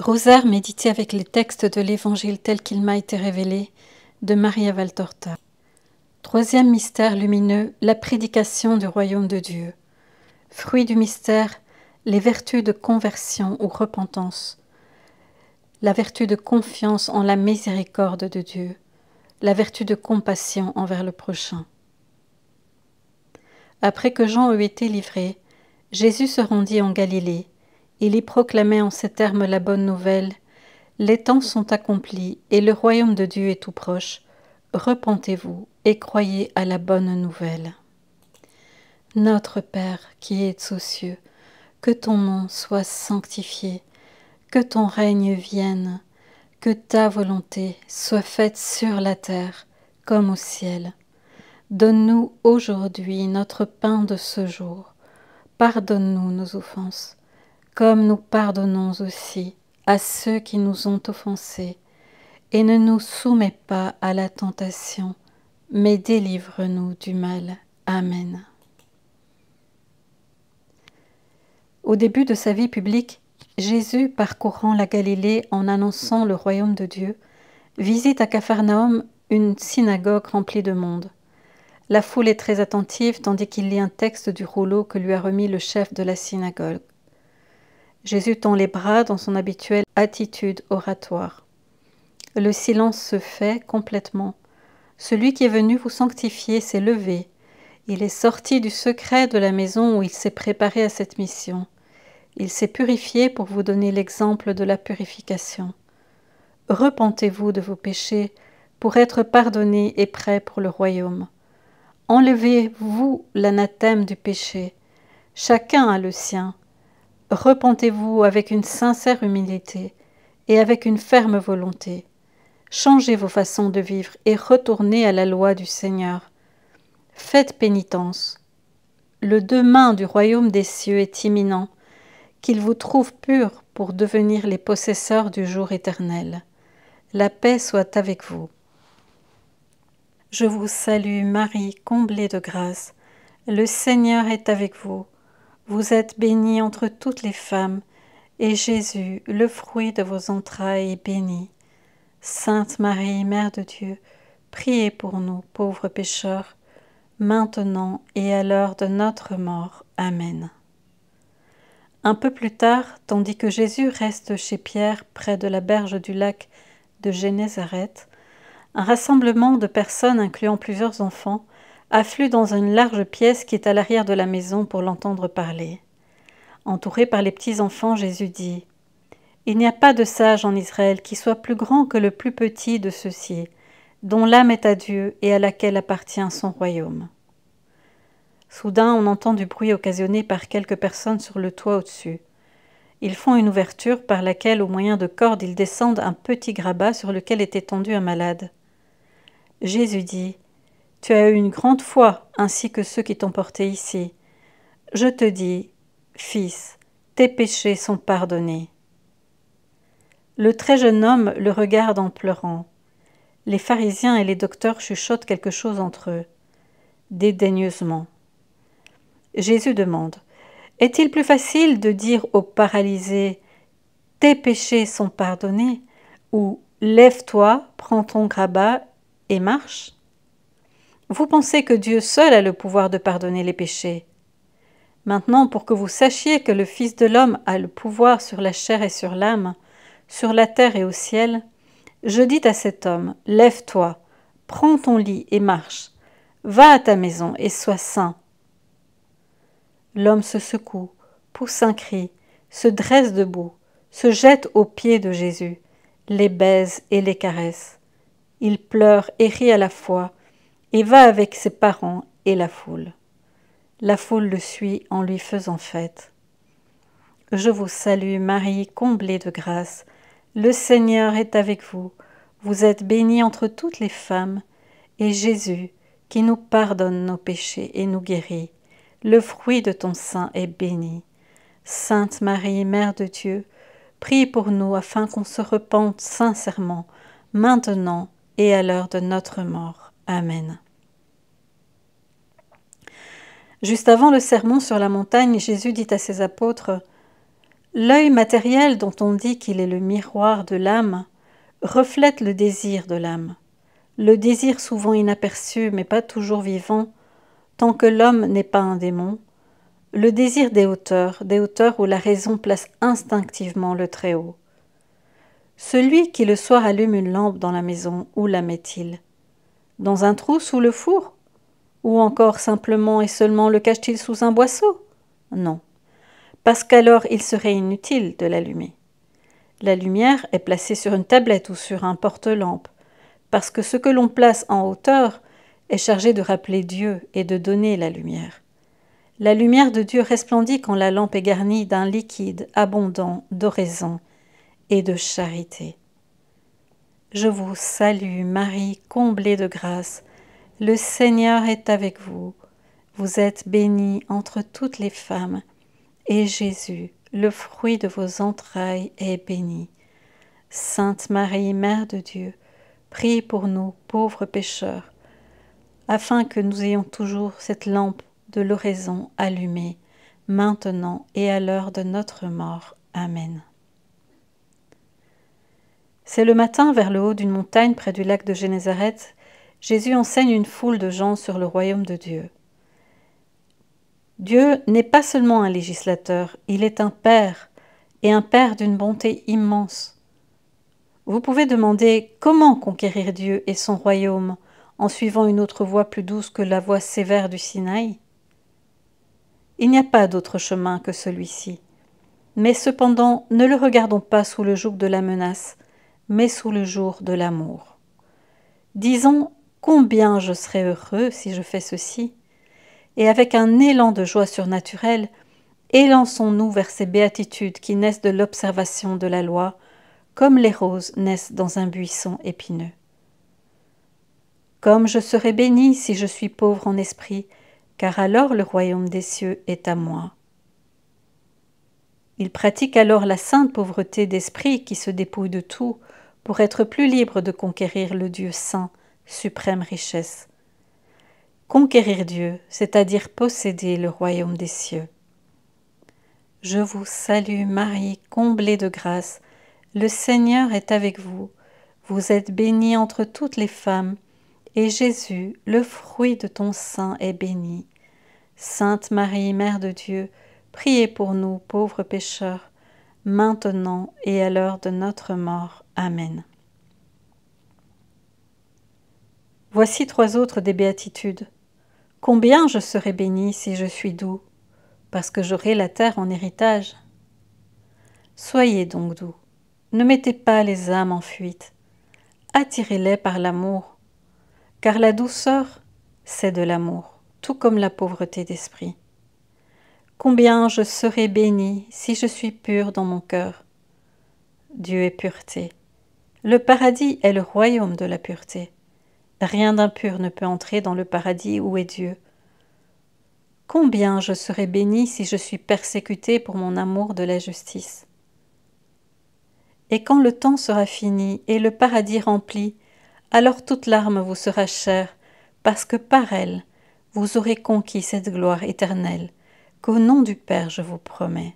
Rosaire médité avec les textes de l'Évangile tel qu'il m'a été révélé de Maria Valtorta. Troisième mystère lumineux, la prédication du royaume de Dieu. Fruit du mystère, les vertus de conversion ou repentance. La vertu de confiance en la miséricorde de Dieu. La vertu de compassion envers le prochain. Après que Jean eut été livré, Jésus se rendit en Galilée. Il y proclamait en ces termes la bonne nouvelle. Les temps sont accomplis et le royaume de Dieu est tout proche. Repentez-vous et croyez à la bonne nouvelle. Notre Père qui es aux cieux, que ton nom soit sanctifié, que ton règne vienne, que ta volonté soit faite sur la terre comme au ciel. Donne-nous aujourd'hui notre pain de ce jour. Pardonne-nous nos offenses, comme nous pardonnons aussi à ceux qui nous ont offensés. Et ne nous soumets pas à la tentation, mais délivre-nous du mal. Amen. Au début de sa vie publique, Jésus, parcourant la Galilée en annonçant le royaume de Dieu, visite à Capharnaüm une synagogue remplie de monde. La foule est très attentive tandis qu'il lit un texte du rouleau que lui a remis le chef de la synagogue. Jésus tend les bras dans son habituelle attitude oratoire. Le silence se fait complètement. Celui qui est venu vous sanctifier s'est levé. Il est sorti du secret de la maison où il s'est préparé à cette mission. Il s'est purifié pour vous donner l'exemple de la purification. Repentez-vous de vos péchés pour être pardonnés et prêts pour le royaume. Enlevez-vous l'anathème du péché. Chacun a le sien. Repentez-vous avec une sincère humilité et avec une ferme volonté. Changez vos façons de vivre et retournez à la loi du Seigneur. Faites pénitence. Le demain du royaume des cieux est imminent, qu'il vous trouve purs pour devenir les possesseurs du jour éternel. La paix soit avec vous. Je vous salue Marie, comblée de grâce. Le Seigneur est avec vous. Vous êtes bénie entre toutes les femmes, et Jésus, le fruit de vos entrailles, est béni. Sainte Marie, Mère de Dieu, priez pour nous, pauvres pécheurs, maintenant et à l'heure de notre mort. Amen. Un peu plus tard, tandis que Jésus reste chez Pierre, près de la berge du lac de Génézareth, un rassemblement de personnes, incluant plusieurs enfants, afflue dans une large pièce qui est à l'arrière de la maison pour l'entendre parler. Entouré par les petits-enfants, Jésus dit « Il n'y a pas de sage en Israël qui soit plus grand que le plus petit de ceux-ci, dont l'âme est à Dieu et à laquelle appartient son royaume. » Soudain, on entend du bruit occasionné par quelques personnes sur le toit au-dessus. Ils font une ouverture par laquelle, au moyen de cordes, ils descendent un petit grabat sur lequel est étendu un malade. Jésus dit « Tu as eu une grande foi, ainsi que ceux qui t'ont porté ici. Je te dis, fils, tes péchés sont pardonnés. » Le très jeune homme le regarde en pleurant. Les pharisiens et les docteurs chuchotent quelque chose entre eux, dédaigneusement. Jésus demande « Est-il plus facile de dire au paralysé « Tes péchés sont pardonnés » ou « Lève-toi, prends ton grabat et marche » ? Vous pensez que Dieu seul a le pouvoir de pardonner les péchés. Maintenant, pour que vous sachiez que le Fils de l'homme a le pouvoir sur la chair et sur l'âme, sur la terre et au ciel, je dis à cet homme, lève-toi, prends ton lit et marche, va à ta maison et sois sain. L'homme se secoue, pousse un cri, se dresse debout, se jette aux pieds de Jésus, les baise et les caresse. Il pleure et rit à la fois, et va avec ses parents et la foule. La foule le suit en lui faisant fête. Je vous salue Marie, comblée de grâce. Le Seigneur est avec vous. Vous êtes bénie entre toutes les femmes, et Jésus, qui nous pardonne nos péchés et nous guérit, le fruit de ton sein est béni. Sainte Marie, Mère de Dieu, prie pour nous afin qu'on se repente sincèrement, maintenant et à l'heure de notre mort. Amen. Juste avant le sermon sur la montagne, Jésus dit à ses apôtres L'œil matériel dont on dit qu'il est le miroir de l'âme reflète le désir de l'âme. Le désir souvent inaperçu mais pas toujours vivant, tant que l'homme n'est pas un démon. Le désir des hauteurs où la raison place instinctivement le Très-Haut. Celui qui le soir allume une lampe dans la maison, où la met-il? Dans un trou sous le four? Ou encore simplement et seulement le cache-t-il sous un boisseau? Non, parce qu'alors il serait inutile de l'allumer. La lumière est placée sur une tablette ou sur un porte-lampe, parce que ce que l'on place en hauteur est chargé de rappeler Dieu et de donner la lumière. La lumière de Dieu resplendit quand la lampe est garnie d'un liquide abondant d'oraison et de charité. Je vous salue, Marie, comblée de grâce. Le Seigneur est avec vous. Vous êtes bénie entre toutes les femmes, et Jésus, le fruit de vos entrailles, est béni. Sainte Marie, Mère de Dieu, priez pour nous, pauvres pécheurs, afin que nous ayons toujours cette lampe de l'oraison allumée, maintenant et à l'heure de notre mort. Amen. C'est le matin, vers le haut d'une montagne près du lac de Génézareth, Jésus enseigne une foule de gens sur le royaume de Dieu. Dieu n'est pas seulement un législateur, il est un Père, et un Père d'une bonté immense. Vous pouvez demander comment conquérir Dieu et son royaume en suivant une autre voie plus douce que la voie sévère du Sinaï. Il n'y a pas d'autre chemin que celui-ci. Mais cependant, ne le regardons pas sous le joug de la menace, mais sous le jour de l'amour. Disons combien je serais heureux si je fais ceci, et avec un élan de joie surnaturelle, élançons-nous vers ces béatitudes qui naissent de l'observation de la loi, comme les roses naissent dans un buisson épineux. Comme je serai béni si je suis pauvre en esprit, car alors le royaume des cieux est à moi. Il pratique alors la sainte pauvreté d'esprit qui se dépouille de tout pour être plus libre de conquérir le Dieu saint, suprême richesse. Conquérir Dieu, c'est-à-dire posséder le royaume des cieux. Je vous salue Marie, comblée de grâce, le Seigneur est avec vous. Vous êtes bénie entre toutes les femmes, et Jésus, le fruit de ton sein, est béni. Sainte Marie, Mère de Dieu, priez pour nous, pauvres pécheurs, maintenant et à l'heure de notre mort. Amen. Voici 3 autres des béatitudes. Combien je serai béni si je suis doux, parce que j'aurai la terre en héritage. Soyez donc doux, ne mettez pas les âmes en fuite, attirez-les par l'amour, car la douceur, c'est de l'amour, tout comme la pauvreté d'esprit. Combien je serai béni si je suis pur dans mon cœur. Dieu est pureté. Le paradis est le royaume de la pureté. Rien d'impur ne peut entrer dans le paradis où est Dieu. Combien je serai béni si je suis persécuté pour mon amour de la justice. Et quand le temps sera fini et le paradis rempli, alors toute larme vous sera chère, parce que par elle, vous aurez conquis cette gloire éternelle, qu'au nom du Père je vous promets.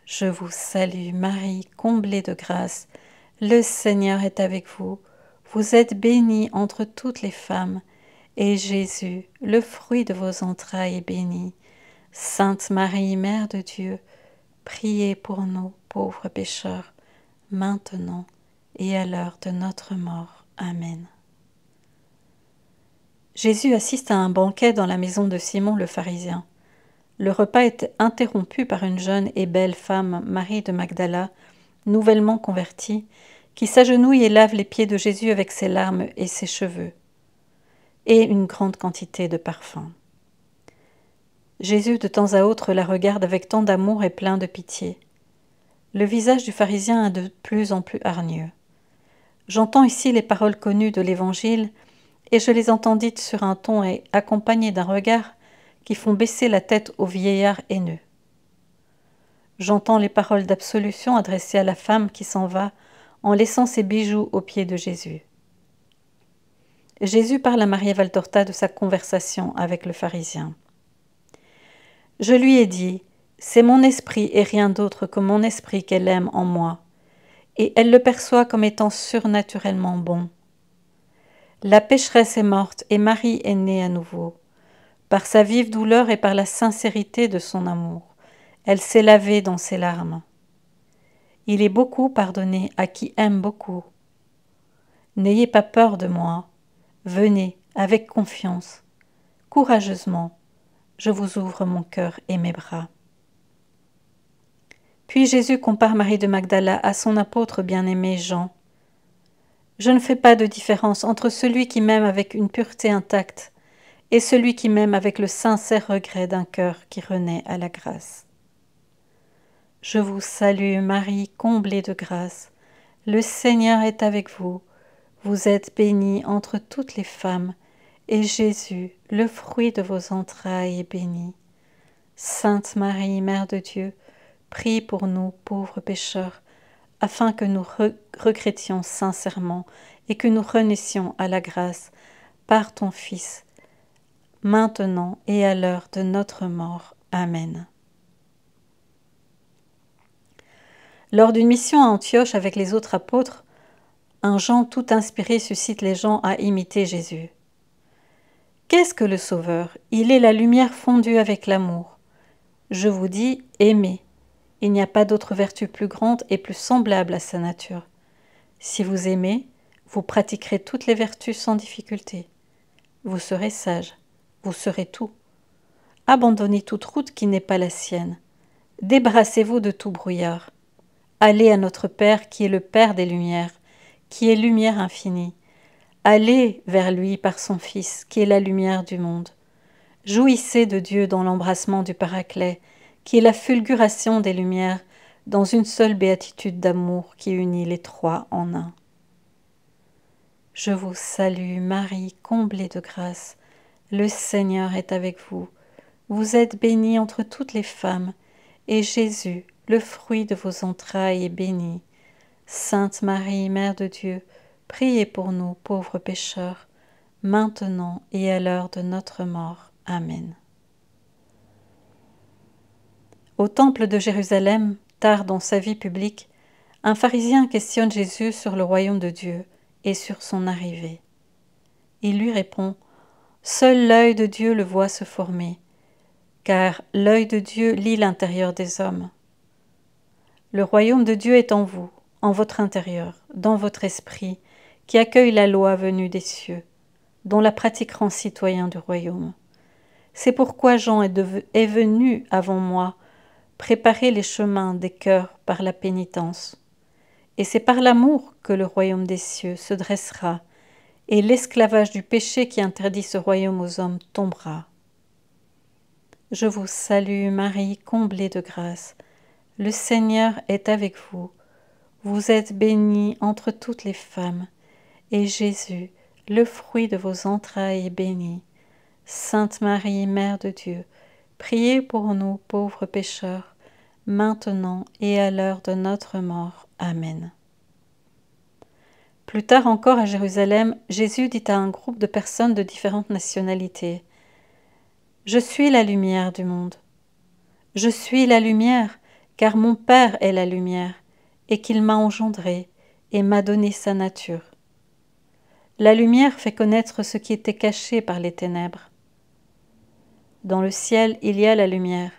Je vous salue Marie, comblée de grâce, le Seigneur est avec vous. Vous êtes bénie entre toutes les femmes, et Jésus, le fruit de vos entrailles, est béni. Sainte Marie, Mère de Dieu, priez pour nous, pauvres pécheurs, maintenant et à l'heure de notre mort. Amen. Jésus assiste à un banquet dans la maison de Simon le pharisien. Le repas est interrompu par une jeune et belle femme, Marie de Magdala, nouvellement convertie, qui s'agenouille et lave les pieds de Jésus avec ses larmes et ses cheveux, et une grande quantité de parfum. Jésus de temps à autre la regarde avec tant d'amour et plein de pitié. Le visage du pharisien est de plus en plus hargneux. J'entends ici les paroles connues de l'Évangile, et je les entends dites sur un ton et accompagnées d'un regard qui font baisser la tête au vieillard haineux. J'entends les paroles d'absolution adressées à la femme qui s'en va en laissant ses bijoux aux pieds de Jésus. Jésus parle à Maria Valtorta de sa conversation avec le pharisien. Je lui ai dit, C'est mon esprit et rien d'autre que mon esprit qu'elle aime en moi, et elle le perçoit comme étant surnaturellement bon. La pécheresse est morte et Marie est née à nouveau. Par sa vive douleur et par la sincérité de son amour, elle s'est lavée dans ses larmes. Il est beaucoup pardonné à qui aime beaucoup. N'ayez pas peur de moi, venez avec confiance, courageusement, je vous ouvre mon cœur et mes bras. Puis Jésus compare Marie de Magdala à son apôtre bien-aimé Jean. Je ne fais pas de différence entre celui qui m'aime avec une pureté intacte et celui qui m'aime avec le sincère regret d'un cœur qui renaît à la grâce. Je vous salue Marie, comblée de grâce. Le Seigneur est avec vous. Vous êtes bénie entre toutes les femmes, et Jésus, le fruit de vos entrailles, est béni. Sainte Marie, Mère de Dieu, prie pour nous pauvres pécheurs, afin que nous regrettions sincèrement et que nous renaissions à la grâce par ton Fils, maintenant et à l'heure de notre mort. Amen. Lors d'une mission à Antioche avec les autres apôtres, un Jean tout inspiré suscite les gens à imiter Jésus. Qu'est-ce que le Sauveur? Il est la lumière fondue avec l'amour. Je vous dis, aimez. Il n'y a pas d'autre vertu plus grande et plus semblable à sa nature. Si vous aimez, vous pratiquerez toutes les vertus sans difficulté. Vous serez sage, vous serez tout. Abandonnez toute route qui n'est pas la sienne. Débarrassez-vous de tout brouillard. Allez à notre Père qui est le Père des Lumières, qui est lumière infinie. Allez vers lui par son Fils, qui est la lumière du monde. Jouissez de Dieu dans l'embrassement du Paraclet, qui est la fulguration des Lumières, dans une seule béatitude d'amour qui unit les trois en un. Je vous salue, Marie, comblée de grâce. Le Seigneur est avec vous. Vous êtes bénie entre toutes les femmes, et Jésus, le fruit de vos entrailles, est béni. Sainte Marie, Mère de Dieu, priez pour nous, pauvres pécheurs, maintenant et à l'heure de notre mort. Amen. Au temple de Jérusalem, tard dans sa vie publique, un pharisien questionne Jésus sur le royaume de Dieu et sur son arrivée. Il lui répond « Seul l'œil de Dieu le voit se former, car l'œil de Dieu lit l'intérieur des hommes. Le royaume de Dieu est en vous, en votre intérieur, dans votre esprit, qui accueille la loi venue des cieux, dont la pratique rend citoyen du royaume. C'est pourquoi Jean est venu avant moi préparer les chemins des cœurs par la pénitence. Et c'est par l'amour que le royaume des cieux se dressera, et l'esclavage du péché qui interdit ce royaume aux hommes tombera. Je vous salue, Marie, comblée de grâce. Le Seigneur est avec vous. Vous êtes bénie entre toutes les femmes, et Jésus, le fruit de vos entrailles, est béni. Sainte Marie, Mère de Dieu, priez pour nous pauvres pécheurs, maintenant et à l'heure de notre mort. Amen. Plus tard encore à Jérusalem, Jésus dit à un groupe de personnes de différentes nationalités « Je suis la lumière du monde. Je suis la lumière, car mon Père est la lumière, et qu'il m'a engendré et m'a donné sa nature. La lumière fait connaître ce qui était caché par les ténèbres. Dans le ciel, il y a la lumière.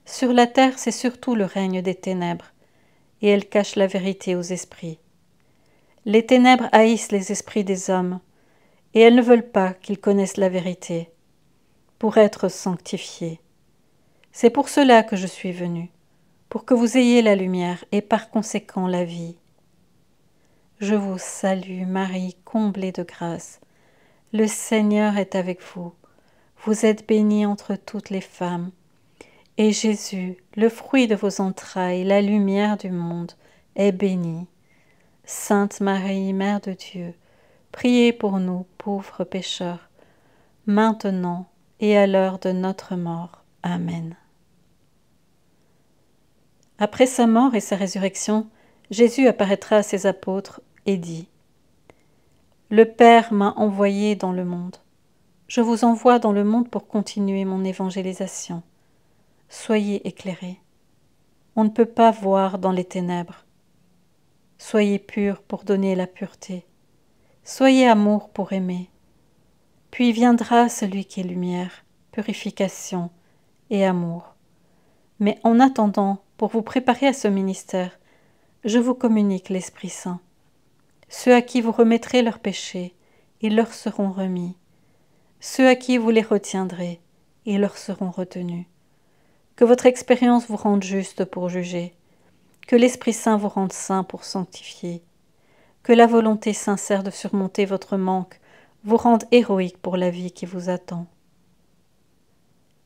Sur la terre, c'est surtout le règne des ténèbres, et elle cache la vérité aux esprits. Les ténèbres haïssent les esprits des hommes, et elles ne veulent pas qu'ils connaissent la vérité, pour être sanctifiés. C'est pour cela que je suis venu, pour que vous ayez la lumière et par conséquent la vie. Je vous salue, Marie, comblée de grâce. Le Seigneur est avec vous. Vous êtes bénie entre toutes les femmes. Et Jésus, le fruit de vos entrailles, la lumière du monde, est béni. Sainte Marie, Mère de Dieu, priez pour nous, pauvres pécheurs, maintenant et à l'heure de notre mort. Amen. Après sa mort et sa résurrection, Jésus apparaîtra à ses apôtres et dit « Le Père m'a envoyé dans le monde. Je vous envoie dans le monde pour continuer mon évangélisation. soyez éclairés. On ne peut pas voir dans les ténèbres. Soyez purs pour donner la pureté. Soyez amour pour aimer. Puis viendra celui qui est lumière, purification et amour. Mais en attendant, pour vous préparer à ce ministère, je vous communique l'Esprit Saint. Ceux à qui vous remettrez leurs péchés, ils leur seront remis. Ceux à qui vous les retiendrez, ils leur seront retenus. Que votre expérience vous rende juste pour juger. Que l'Esprit Saint vous rende saint pour sanctifier. Que la volonté sincère de surmonter votre manque vous rende héroïque pour la vie qui vous attend.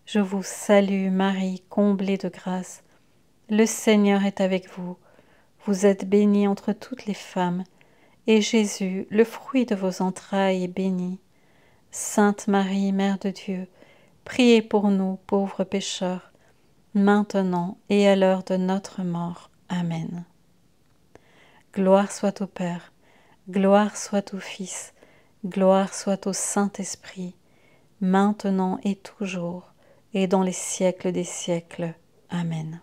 Je vous salue Marie, comblée de grâce. Le Seigneur est avec vous. Vous êtes bénie entre toutes les femmes, et Jésus, le fruit de vos entrailles, est béni. Sainte Marie, Mère de Dieu, priez pour nous, pauvres pécheurs, maintenant et à l'heure de notre mort. Amen. Gloire soit au Père, gloire soit au Fils, gloire soit au Saint-Esprit, maintenant et toujours, et dans les siècles des siècles. Amen.